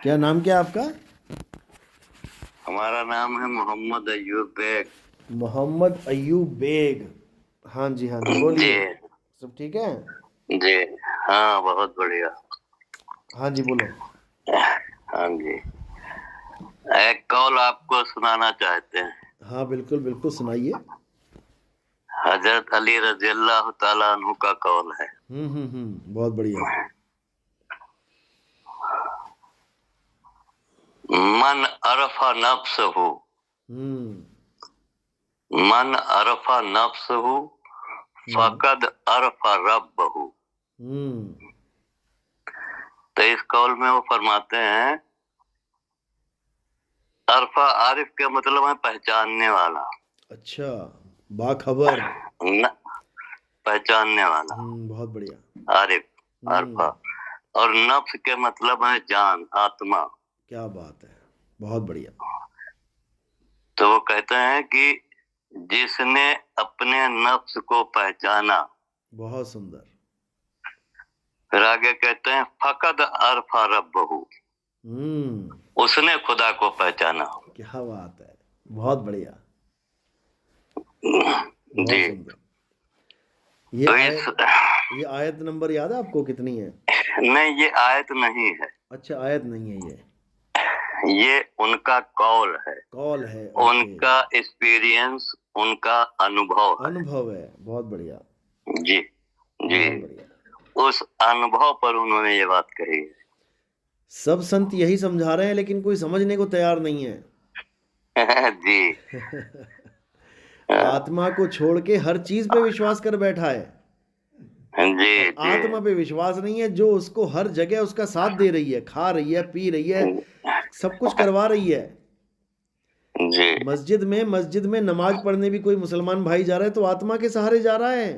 क्या नाम क्या है आपका? हमारा नाम है मोहम्मद अयूब बेग। मोहम्मद अयूब बेग। हाँ जी, हाँ जी, जी। बोलिए। सब ठीक है? जी। हाँ, बहुत बढ़िया। हाँ जी, बोलो। हाँ जी। एक कौल आपको सुनाना चाहते हैं। हाँ, बिल्कुल बिल्कुल, सुनाइए। हजरत अली रजी अल्लाह ताला अन्हु का कौल है। बहुत बढ़िया। मन अरफा नफ्सहु, हम्म। मन अरफा नफ्सहु हम्म। फकद अरफा रब्बहु। हम्म। तो इस कौल में वो फरमाते हैं, अरफा आरिफ का मतलब है पहचानने वाला। अच्छा, बाखबर। न, पहचानने वाला बहुत बढ़िया। आरिफ, अरफा। हम्म। और नफ्स के मतलब है जान, आत्मा। क्या बात है, बहुत बढ़िया। तो वो कहते हैं कि जिसने अपने नफ्स को पहचाना, बहुत सुंदर। फिर आगे कहते हैं फकद अरफा रब्बहु, हम्म। उसने खुदा को पहचाना। क्या बात है, बहुत बढ़िया। जी। बहुत सुंदर। ये तो आयत ये आयत नंबर याद है आपको कितनी है? नहीं, ये आयत नहीं है, अच्छा, आयत नहीं है ये। ये उनका कौल है, कॉल है, ओके। उनका एक्सपीरियंस, उनका अनुभव है। अनुभव है, बहुत बढ़िया। जी। जी। बहुत बढ़िया। उस अनुभव पर उन्होंने ये बात कही सब संत यही समझा रहे हैं, लेकिन कोई समझने को तैयार नहीं है। है। जी। आत्मा को छोड़ के हर चीज पे विश्वास कर बैठा है, जी। और जी। आत्मा पे विश्वास नहीं है, जो उसको हर जगह उसका साथ दे रही है, खा रही है, पी रही है, सब कुछ करवा रही है। जी। मस्जिद में नमाज पढ़ने भी कोई मुसलमान भाई जा रहा है तो आत्मा के सहारे जा रहा है।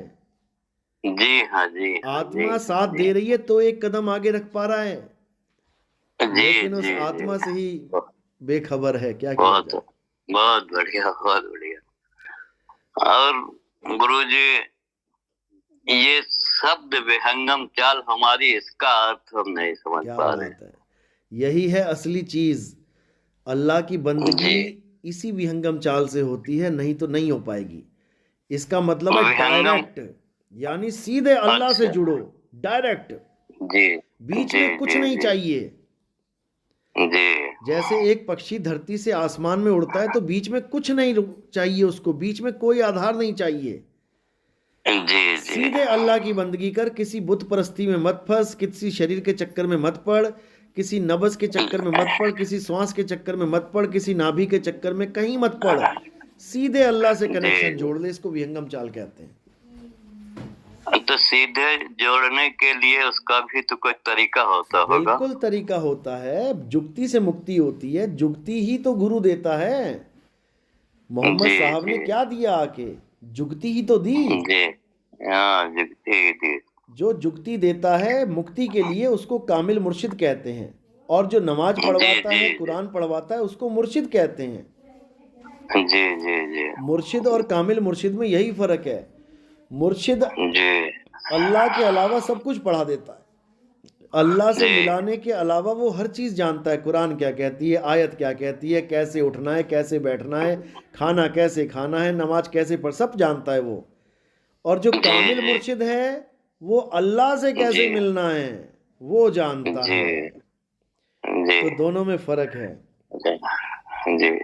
जी। हाँ जी। हाँ जी। आत्मा हाँ साथ जी। दे रही है तो एक कदम आगे रख पा रहा है, जी। लेकिन उस जी। जी। आत्मा से ही बेखबर है, क्या किया बहुत जाए। बहुत बढ़िया, बहुत बढ़िया। और गुरुजी, ये शब्द विहंगम चाल हमारी, इसका अर्थ हम नहीं समझ क्या पा रहे बात है, यही है असली चीज। अल्लाह की हैं। बंदगी जी। इसी विहंगम चाल से होती है, नहीं तो नहीं हो पाएगी। इसका मतलब है विहंगम। डायरेक्ट, यानी सीधे अल्लाह से अच्छा। जुड़ो, डायरेक्ट। जी। बीच जी। में कुछ जी। नहीं जी। चाहिए। जी। जैसे एक पक्षी धरती से आसमान में उड़ता है तो बीच में कुछ नहीं चाहिए, उसको बीच में कोई आधार नहीं चाहिए। जी। जी। सीधे अल्लाह की बंदगी कर, किसी बुत परस्ती में मत फंस, किसी शरीर के चक्कर में मत पड़, किसी नब्ज के चक्कर में मत पड़, किसी श्वास के चक्कर में मत पड़, किसी नाभि के चक्कर में कहीं मत पड़। सीधे अल्लाह से जी। कनेक्शन जोड़ ले, इसको विहंगम चाल कहते हैं। तो सीधे जोड़ने के लिए उसका भी तो कोई तरीका होता होगा। बिल्कुल तरीका होता है, जुक्ति से मुक्ति होती है, जुक्ति ही तो गुरु देता है। मोहम्मद जी। साहब जी। ने क्या दिया आके? जुक्ति ही तो दी। जी। हाँ जी। जी। जी। जो जुक्ति देता है मुक्ति के लिए, उसको कामिल मुर्शिद कहते हैं। और जो नमाज जी। पढ़वाता जी। है, कुरान पढ़वाता है, उसको मुर्शिद कहते हैं। जी। जी। जी। मुर्शिद और कामिल मुर्शिद में यही फर्क है। मुर्शिद जी। अल्लाह के अलावा सब कुछ पढ़ा देता है। अल्लाह से जी। मिलाने के अलावा वो हर चीज़ जानता है। कुरान क्या कहती है, आयत क्या कहती है, कैसे उठना है, कैसे बैठना है, खाना कैसे खाना है, नमाज कैसे पढ़, सब जानता है वो। और जो जी। कामिल जी। मुर्शिद है, वो अल्लाह से जी। कैसे मिलना है वो जानता जी। है। जी। तो दोनों में फर्क है। जी।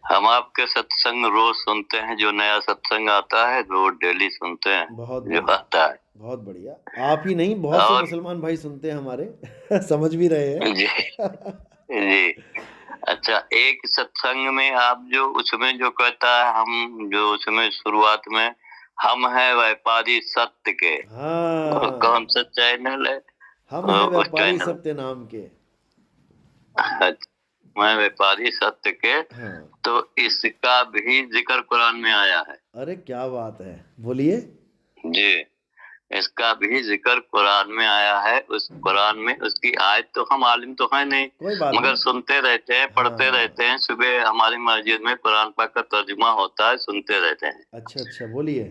हम आपके सत्संग रोज सुनते हैं, जो नया सत्संग आता है रोज डेली सुनते हैं, बहुत जो बढ़िया। आता है। बहुत बढ़िया। आप ही नहीं, बहुत से और मुसलमान भाई सुनते हैं हमारे समझ भी रहे जी। हैं। जी। अच्छा, एक सत्संग में आप जो उसमें जो कहता है, हम जो उसमें शुरुआत में, हम है व्यापारी सत्य के, और कौन हाँ, सा चैनल है? हम हैं उस व्यापारी चैनल, सत्य नाम के। मैं व्यापारी सत्य के, हाँ। तो इसका भी जिक्र कुरान में आया है। अरे क्या बात है, बोलिए। जी। इसका भी जिक्र कुरान में आया है। उस कुरान में उसकी आयत तो हम आलिम तो है नहीं, कोई बात मगर नहीं। सुनते रहते हैं, पढ़ते हाँ। रहते हैं। सुबह हमारी मस्जिद में कुरान पाक का तर्जुमा होता है, सुनते रहते हैं। अच्छा अच्छा, बोलिए।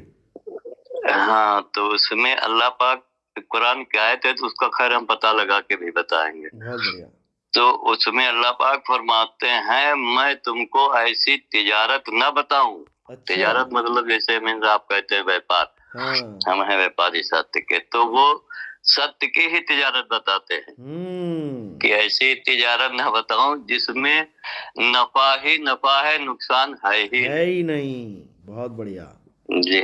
हाँ, तो उसमें अल्लाह पाक कुरान की आयत है, तो उसका खैर हम पता लगा के भी बताएंगे। बहुत बढ़िया। तो उसमें अल्लाह पाक फरमाते हैं मैं तुमको ऐसी तिजारत न बताऊं। अच्छा। तिजारत मतलब जैसे मीन्स आप कहते हैं व्यापार, हाँ। हम हैं व्यापारी सत्य के, तो वो सत्य की ही तिजारत बताते हैं कि ऐसी तिजारत न बताऊं जिसमें नफा ही नफा है, नुकसान है ही नहीं। बहुत बढ़िया जी।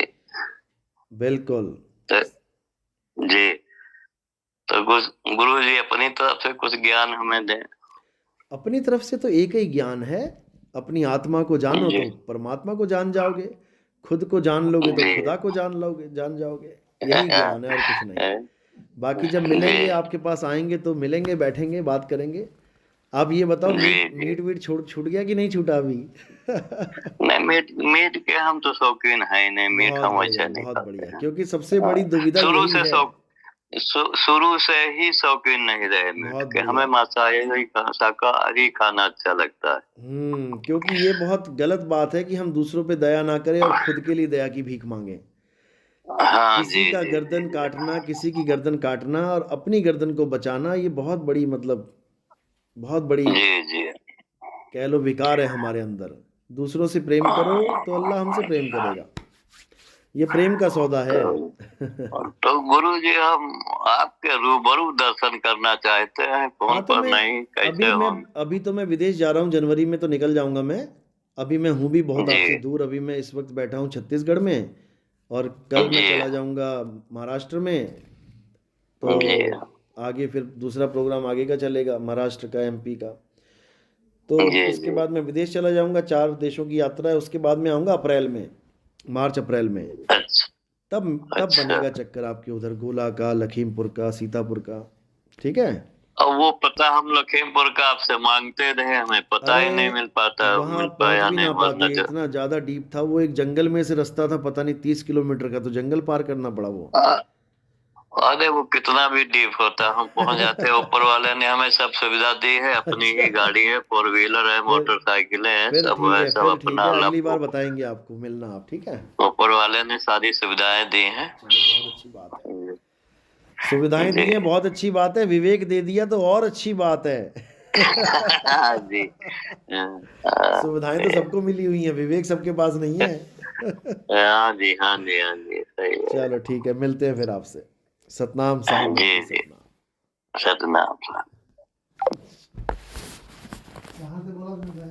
बिल्कुल। तो जी, तो गुरु जी अपनी तरफ से कुछ ज्ञान हमें दें। अपनी तरफ से तो एक ही ज्ञान है, अपनी आत्मा को जानो जी तो परमात्मा को जान जाओगे, खुद को जान लोगे तो जी खुदा को जान जाओगे। यही ज्ञान है और कुछ नहीं। बाकी जब मिलेंगे, जी आपके पास आएंगे तो मिलेंगे, बैठेंगे, बात करेंगे। आप ये बताओ, जी मीट जी। मीट वीट छूट गया कि नहीं छूटा अभी? नहीं, मीट के हम तो शौकीन है ही नहीं, मीट बहुत हम बढ़िया, वैसे नहीं बहुत खाते बढ़िया, हैं। क्योंकि सबसे बड़ी दुविधा शुरू यही से है। शुरू से ही शौकीन नहीं रहे मीट बहुत के, हमें बढ़िया। मांसाहारी शाकाहारी खाना अच्छा लगता है। क्योंकि ये बहुत गलत बात है कि हम दूसरों पे दया ना करें और खुद के लिए दया की भीख मांगे। हाँ किसी जी का जी गर्दन जी काटना, किसी की गर्दन काटना और अपनी गर्दन को बचाना, ये बहुत बड़ी, मतलब बहुत बड़ी, जी जी। कह लो, विकार है हमारे अंदर। दूसरों से प्रेम करो तो अल्लाह हमसे प्रेम करेगा। ये प्रेम का सौदा है। तो गुरु जी हम आपके रूबरू दर्शन करना चाहते हैं, फोन हाँ, तो पर मैं नहीं, कैसे अभी मैं होंगे? अभी तो मैं विदेश जा रहा हूँ, जनवरी में तो निकल जाऊंगा मैं। अभी मैं हूँ भी बहुत जी आपसे दूर। अभी मैं इस वक्त बैठा हूँ छत्तीसगढ़ में, और कल मैं जी चला जाऊंगा महाराष्ट्र में। तो जी आगे फिर दूसरा प्रोग्राम आगे का चलेगा, महाराष्ट्र का, एमपी का। तो जी उसके जी। बाद मैं विदेश चला जाऊंगा, 4 देशों की यात्रा है। उसके बाद में आऊँगा अप्रैल में, मार्च अप्रैल में। अच्छा तब तब अच्छा। बनेगा चक्कर आपके उधर, गोला का, लखीमपुर का, सीतापुर का। ठीक है। अब वो पता हम लखीमपुर का आपसे मांगते रहे, हमें पता अरे, ही नहीं मिल पाता, वहां मिल पहुंच पाया भी नहीं ना वरना पाते, इतना ज्यादा डीप था वो। एक जंगल में से रास्ता था, पता नहीं 30 किलोमीटर का, तो जंगल पार करना पड़ा वो। अरे वो कितना भी डीप होता हम पहुंच जाते हैं। ऊपर वाले ने हमें सब सुविधा दी है, अपनी अच्छा। ही गाड़ी है, 4 व्हीलर है, फिर मोटरसाइकिलें हैं, फिर सब ठीक है, है, सब फिर ठीक अपना है, अल्लाह अगली बार को बताएंगे आपको, मिलना आप, ठीक है। ऊपर वाले ने सारी सुविधाएं दी हैं। चलो, बहुत अच्छी बात है। सुविधाएं दी जी हैं, बहुत अच्छी बात है। विवेक दे दिया तो और अच्छी बात है। जी। सुविधाएं तो सबको मिली हुई हैं, विवेक सबके पास नहीं है। हाँ जी हाँ जी हाँ जी, सही है। चलो ठीक है, मिलते हैं फिर आपसे। सतनाम साहिब जी जी, जी, सतनाम। सतनाम। कहाँ से बोला तुमने?